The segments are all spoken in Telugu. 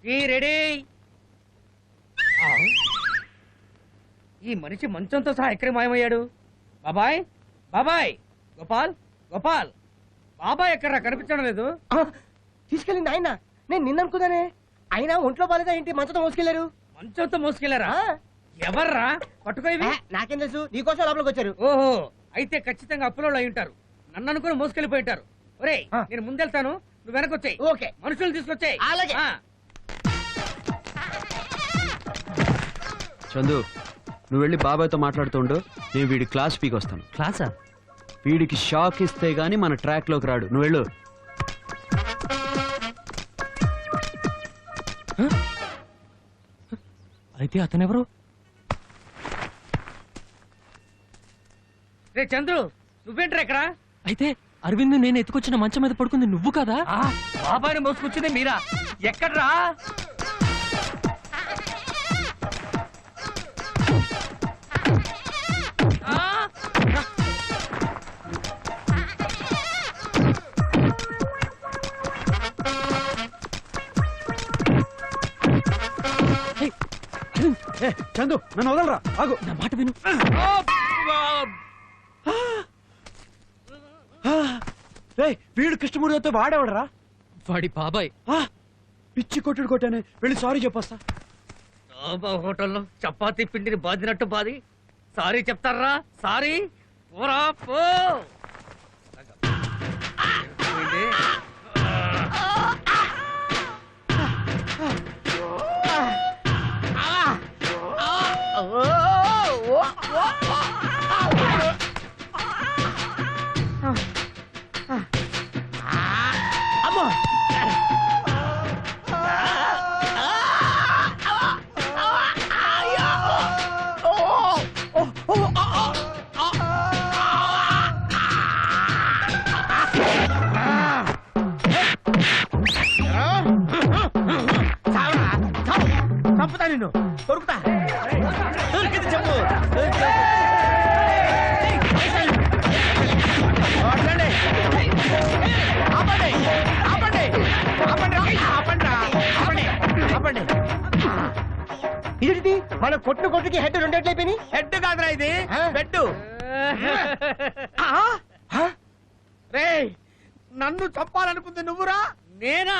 రెడీ. ఈ మనిషి మంచంతో సహా ఎక్కడికి మాయమయ్యాడు? బాబాయ్, బాబాయ్, గోపాల్, గోపాల్, బాబాయ్ ఎక్కడ్రా? కనిపించడం లేదు. తీసుకెళ్ళింది ఆయన. నేను నిన్ననుకున్నానే. అయినా ఒంట్లో బాలేదా ఏంటి మంచంతో మోసుకెళ్లారు? మంచంతో మోసుకెళ్లారా? ఎవర్రా? పట్టుకో ఇవి. నాకేం తెలుసు, నీకోసం లోపలికి వచ్చారు. ఓహో, అయితే ఖచ్చితంగా అప్పులో అయి ఉంటారు. నన్ను అనుకుని మోసుకెళ్ళిపోయి ఉంటారు. ఒరేయ్, నేను ముందెళ్తాను, నువ్వు వెనకొచ్చాయి. ఓకే. మనుషులు తీసుకొచ్చాయి. అలాగే. చందు, నువ్వు వెళ్ళి బాబాయ్తో మాట్లాడుతుండు, నేను వీడి క్లాస్ పీకి వస్తాను. క్లాసా? వీడికి షాక్ ఇస్తే గానీ మన ట్రాక్ లోకి రాడు. నువ్వు వెళ్ళు. అయితే అతనెవరు? రే చంద్రు, నువ్వేంట్రా ఇక్కడ? అయితే అరవింద్ నేను ఎత్తుకొచ్చిన మంచం మీద పడుకుంది నువ్వు కదా? బాబాయ్ని మోసుకొచ్చింది మీరా? ఎక్కడ్రా? చందు, నన్ను వదలరా, ఆగు. నా మాట విను. వీడు కృష్ణమూర్తితో వాడేవాడరా? వాడి బాబాయ్. పిచ్చి కొట్టుడు కొట్టానే, వెళ్ళి సారీ చెప్పొస్తా. హోటల్లో చపాతీ పిండిని బాదినట్టు బాది సారీ చెప్తారా? సారీ పోరా పో. చంపుతా నిన్ను. దొరుకుతా. దొరికింది చెప్పు. ఇదేంటి మన కొట్టు కొట్టుకి హెడ్ రెండేట్లయిపోయి? హెడ్ కాదురా ఇది, బెడ్. రేయ్, నన్ను చంపాలనుకుంది నువ్వురా? నేనా?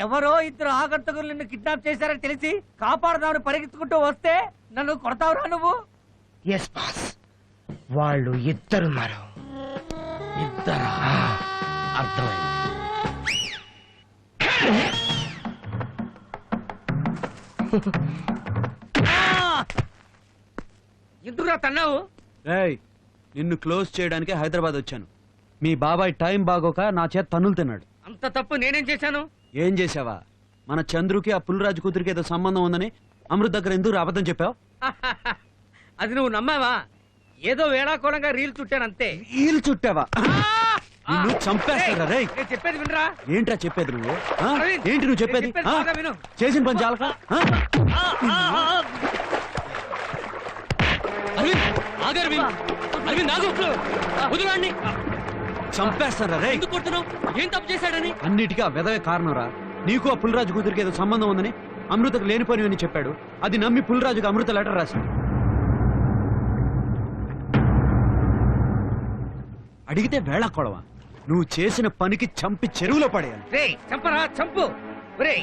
ఎవరో ఇద్దరు ఆగంతకులు నిన్ను కిడ్నాప్ చేశారని తెలిసి కాపాడదామని పరిగెత్తుకుంటూ వస్తే నన్ను కొడతావురా నువ్వు? ఎస్ బాస్, వాళ్ళు ఇద్దరున్నారు. ఇద్దరా? అర్థమైంది. ఎందుకురా తన్నావు? నిన్ను క్లోజ్ చేయడానికి హైదరాబాద్ వచ్చాను. మీ బాబాయ్ టైం బాగోక నా చేత తన్నులు తిన్నాడు. అంత తప్పు నేనేం చేశాను? ఏం చేసావా? మన చంద్రుకి ఆ పుల్లరాజు కూతురికి ఏదో సంబంధం ఉందని అమృత్ దగ్గర ఎందుకు అబద్ధం చెప్పావు? అది నువ్వు నమ్మావా? ఏదో వేళాకోళంగా రీల్ చుట్టానంతే. రీల్ చుట్టావా? నిన్ను చంపేస్తారా? రేయ్, చెప్పేది వినరా? ఏంట్రా చెప్పేది నువ్వు? ఏంటి నువ్వు చెప్పేది? విను. చేసిన పని చాలక? చంపేస్తారా? రే, ఎందుకు కొడుతున్నావు? ఏం తప్పు చేశాడని? అన్నిటికీ ఆ వెదవే కారణంరా. నీకు ఆ పుల్లరాజు కూతురికి ఏదో సంబంధం ఉందని అమృతకు లేనిపోనివని చెప్పాడు. అది నమ్మి పుల్లరాజుకు అమృత లెటర్ రాశాడు. అడిగితే వేళ కొడవా? నువ్వు చేసిన పనికి చంపి చెరువులో పడేయాలి. రే, చంపరా, చంపు. రే,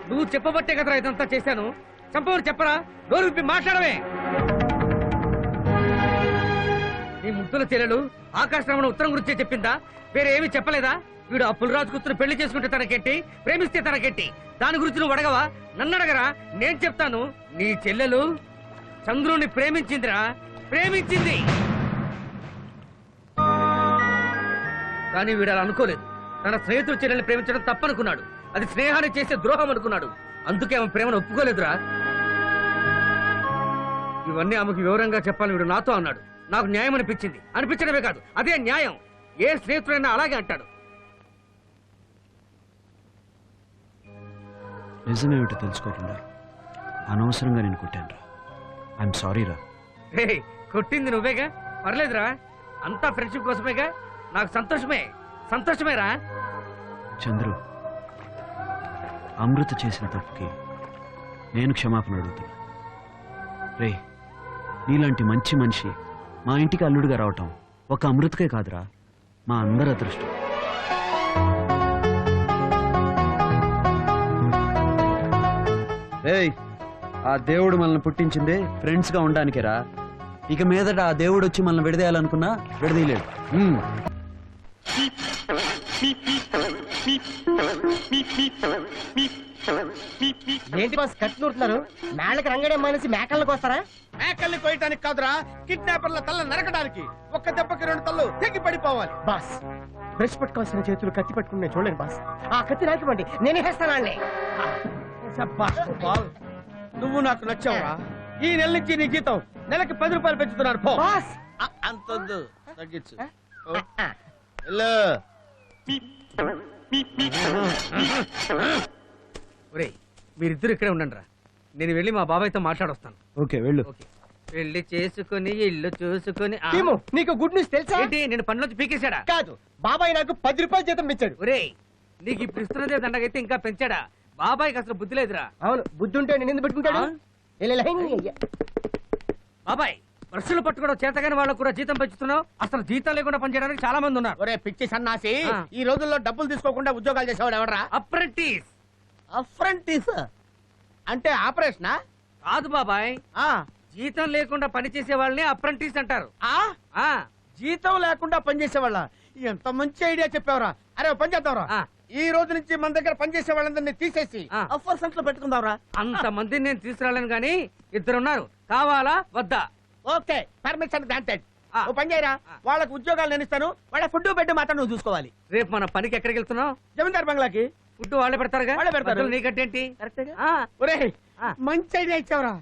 నువ్వు చెప్పబట్టే కదరా ఇదంతా చేశాను. చంపవని చెప్పరా? నోరు విప్పి మాట్లాడవే. నీ ముద్దుల చెల్లెలు ఆకాశరామణ ఉత్తరం గురించే చెప్పిందా? వేరే ఏమీ చెప్పలేదా? వీడు ఆ పుల్లరాజు కూతురు పెళ్లి చేసుకుంటే తనకెట్టి, ప్రేమిస్తే తనకెట్టి. దాని గురించి నువ్వు అడగవా? నన్ను అడగరా? నేను చెప్తాను. నీ చెల్లెలు చంద్రుని ప్రేమించిందిరా, ప్రేమించింది. కానీ వీడు అలా అనుకోలేదు. తన స్నేహితుడు చెల్లెల్ని ప్రేమించడం తప్పనుకున్నాడు. అది స్నేహాన్ని చేసే ద్రోహం అనుకున్నాడు. అందుకే ఆమె ప్రేమను ఒప్పుకోలేదురా. ఇవన్నీ ఆమెకు వివరంగా చెప్పాలని వీడు నాతో అన్నాడు. నాకు న్యాయం అనిపించింది. అనిపించడమే కాదు, అదే న్యాయం. ఏ స్నేహితుడైనా అలాగే అంటాడు. నిజమేమిటో తెలుసుకోకుండా అనవసరంగా నేను కొట్టాను రా. ఐఎమ్ సారీ రా. రే, కొట్టింది నువ్వేగా, పర్లేదురా. అంతా ఫ్రెండ్షిప్ కోసమేగా. నాకు సంతోషమే, సంతోషమేరా. చంద్రు, అమృత చేసిన తప్పుకి నేను క్షమాపణ అడుగుతున్నా. రే, నీలాంటి మంచి మనిషి మా ఇంటికి అల్లుడిగా రావటం ఒక అమృతకే కాదురా, మా అందరి అదృష్టం. ఏయ్, ఆ దేవుడు మనల్ని పుట్టించిందే ఫ్రెండ్స్ గా ఉండడానికేరా. ఇక మీదట ఆ దేవుడు వచ్చి మనల్ని విడదీయాలనుకున్నా విడదీయలేడు. ఏంటి బాస్ కత్తి నూరుతున్నారు? మేళ్ళకి రంగడే మానేసి మేకలకు వస్తారా? మేకల్ని కోయటానికి కాదురా, కిడ్నాపర్ల తల్ల నరకడానికి. ఒక్క దెబ్బకి 2 తల్లు తెగి పడిపోవాలి. బాస్ బ్రష్ పట్టుకోవాల్సిన చేతులు కత్తి పట్టుకుని నేను చూడలేను బాస్. ఆ కత్తి నాకివ్వండి, నేనే వేస్తానండి. నువ్వు నాకు నచ్చావురా. ఈ నెల నుంచి నీ జీతం నెలకి 10 రూపాయలు పెంచుతున్నారు. పో. బాస్ అంతొద్దు, తగ్గించు. ఓ. వెళ్ళు. ఒరేయ్, మీరిద్దరు ఇక్కడే ఉండండి రా, నేను వెళ్ళి మా బాబాయ్తో మాట్లాడొస్తాను. ఓకే, వెళ్ళు. ఓకే, పెళ్లి చేసుకుని ఇల్లు చూసుకుని టీము, నీకు గుడ్ న్యూస్ తెలుసా? ఏంటి, నేను పనిలోంచి పీకేశాడా? కాదు, బాబాయ్ నాకు 10 రూపాయలు జీతం ఇచ్చాడు. ఒరేయ్, నీకు ఇప్పుడు ఇస్తున్నదే దండగైతే ఇంకా పెంచాడా? బాబాయ్కి అసలు బుద్ధి లేదురా. అవును, బుద్ధి ఉంటే నేను ఎందుకు పెట్టుకుంటాడు? బాబాయ్, బ్రష్లు పట్టుకోవడం చేతగాని వాళ్ళకు కూడా జీతం పెంచుతున్నావు. అసలు జీతం లేకుండా పనిచేయడానికి చాలా మంది ఉన్నారు. ఒరే పిచ్చి సన్నాసి, ఆ. ఈ రోజుల్లో డబ్బులు తీసుకోకుండా ఉద్యోగాలు చేసేవాడు ఎవడరా? అప్రెంటిస్. అప్రెంటిస్ అంటే ఆపరేషనా? కాదు బాబాయ్, ఆ. జీతం లేకుండా పనిచేసే వాళ్ళని అప్రెంటిస్ అంటారు. ఆ? ఆ జీతం లేకుండా పనిచేసేవాళ్ళ? ఎంత మంచి ఐడియా చెప్పావురా. అరే ఓ పని చేద్దాంరా, ఆ. ఈ రోజు నుంచి మన దగ్గర పనిచేసే వాళ్ళందరినీ తీసేసి ఆ. అఫర్ సెంటర్ లో పెట్టుకుందాంరా. అంత మందిని నేను తీసుకురాలేను గాని ఇద్దరున్నారు, కావాలా వద్దా? Okay, permission granted. ఆ. ఓ పని చేయరా, ఆ. వాళ్ళకి ఉద్యోగాలు నేను ఇస్తాను. వాళ్ళ ఫుడ్ బెడ్ మాత్రం నువ్వు చూసుకోవాలి. రేపు మన పనికి ఎక్కడికి వెళ్తున్నావు? జమీందార్ బంగ్లాకి. ఫుడ్ వాళ్ళే పెడతారుగా? వాళ్ళే పెడతారు. మధ్యలో నీకంటేంటి? ఆ, ఒరే ఆ. మంచి ఐడియా ఇచ్చావురా.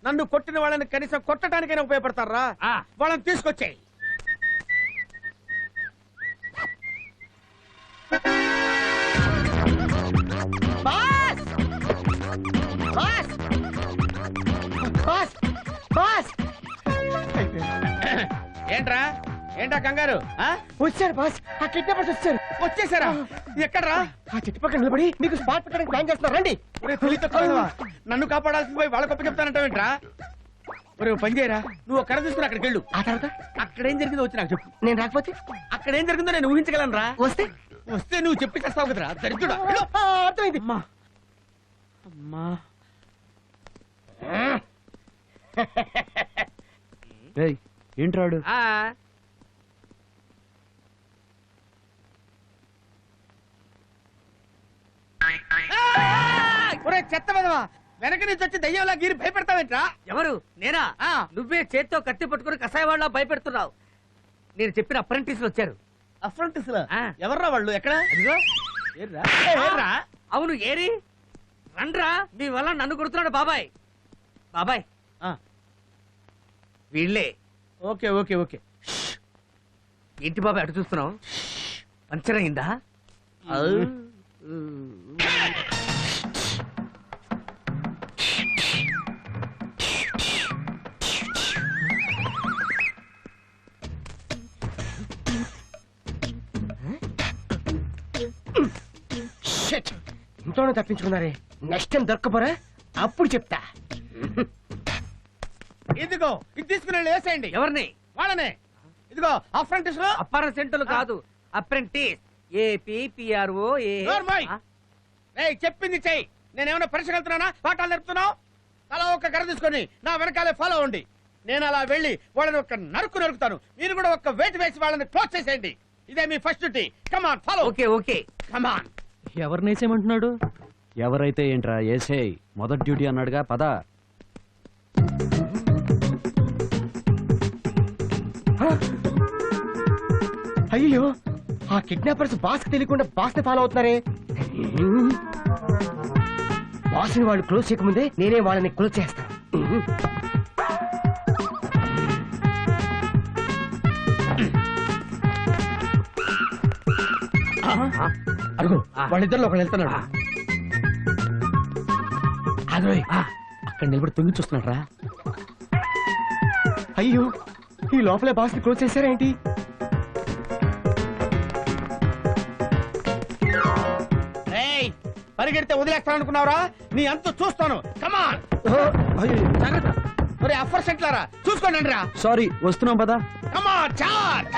నన్ను కొట్టిన వాళ్ళని కనీసం కొట్టడానికైనా ఉపయోగపడతారా? ఆ. వాళ్ళని తీసుకొచ్చాయి. బాస్ బాస్ బాస్ బాస్ ఏంట్రా ఏంటా కంగారు? ఆ? వచ్చారు బాస్, ఆ కిడ్నాపర్స్ వచ్చారు. వచ్చేసారా? ఎక్కడ్రా? ఆ చెట్టు పక్కన నిలబడి మీకు స్పాట్ పెట్టడానికి ప్లాన్ చేస్తున్నారు. రండి. ఒరే తెలియదు, నన్ను కాపాడాల్సింది పోయి వాళ్ళ గొప్ప చెప్తానంటావేంట్రా? ఒరే ఓ పని చేయరా, నువ్వు ఒక కర్ర తీసుకుని అక్కడికి వెళ్ళు. ఆ తర్వాత అక్కడ ఏం జరిగిందో వచ్చి నాకు చెప్పు. నేను రాకపోతే అక్కడ ఏం జరిగిందో నేను ఊహించగలను రా. వస్తే వస్తే నువ్వు చెప్పి చేస్తావు కదరా దరిద్రుడా. ఆ, అర్థమైంది. అమ్మా అమ్మా. ఏయ్, ఏంట్రాడు? ఆ. ఒరే చెత్త విధవా, వెనక నుంచి వచ్చి దయ్యంలా గీరి భయపెడతావేంట్రా? ఎవరు? నేనా? ఆ. నువ్వే చేత్తో కత్తి పట్టుకుని కషాయ వాళ్ళ భయపెడుతున్నావు. నేను చెప్పిన అప్రెంటిస్లు వచ్చారు. అఫ్రంటిస్ ఆ. ఎవర్రా వాళ్ళు? ఎక్కడ? అదిగో. ఏర్రా? ఏర్రా? అవును, ఏరి రండ్రా, మీ వల్ల నన్ను కొడుతున్నాడు బాబాయ్. బాబాయ్, ఆ. వీళ్ళే. Okay okay okay. ఏంటి బాబాయ్ అటు చూస్తున్నావు? పంచర్ అయిందా? షిట్, ఇంట్లోనే తప్పించుకున్నారే. నెక్స్ట్ టైం దొరకపోరా, అప్పుడు చెప్తా. ఇదిగో ఇది తీసుకుని వెళ్ళి వేసేయండి. ఎవరిని? వాళ్ళనే. ఇదిగో అఫ్రంటిస్ లో. అప్పార సెంటర్లు కాదు, అప్రెంటిస్. ఏపీఆర్ఓ. నోర్మోయ్. ఏయ్ చెప్పింది చెయ్యి. నేనేమైనా పరీక్ష వెళ్తున్నానా, పాఠాలు నేర్పుతున్నావు? అలా ఒక కర్ర తీసుకొని నా వెనకాలే ఫాలో అవ్వండి. నేను అలా వెళ్ళి వాళ్ళని ఒక నరుకుతాను. మీరు కూడా ఒక వేటు వేసి వాళ్ళని క్లోజ్ చేసేయండి. ఇదే మీ first duty. Come on follow. Okay okay. Come on. ఎవరినేసేమంటున్నాడు? ఎవరైతే ఏంట్రా, ఏసేయ్. మొదటి డ్యూటీ అన్నాడుగా, పద. అయ్యో, ఆ కిడ్నాపర్స్ బాస్ కి తెలియకుండా బాస్ ని ఫాలో అవుతున్నారే. బాస్ ని వాళ్ళు క్లోజ్ చేయకముందే నేనే వాళ్ళని క్లోజ్ చేస్తాను. అడుగు, వాళ్ళిద్దరిలో ఒకళ్ళు వెళ్తున్నాడు. అదోయ్, అక్కడ నిలబడి తొంగి చూస్తున్నాడు రా. అయ్యో, ఈ లోపలే బాస్ ని క్లోజ్ చేశారేంటి? పరిగెడితే వదిలేస్తాను అనుకున్నావురా? నీ అంత చూస్తాను. కమాన్, జాగ్రత్త. మరి అఫర్ సెంట్లారా చూసుకోండి రా. సారీ, వస్తున్నాం పదా. కమాన్ చార్జ్.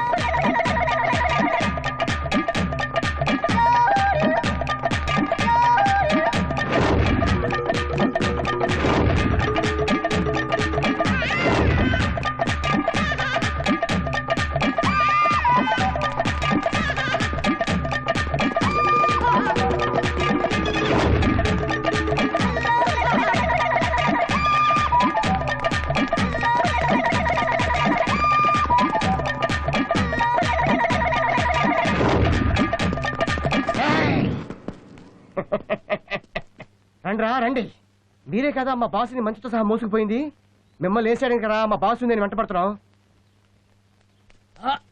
రండి రండి. మీరే కదా మా బాసుని మంచుతో సహా మోసుకుపోయింది. మిమ్మల్ని వేసాడని కదా మా బాసు నేను వెంటపడుతున్నాం.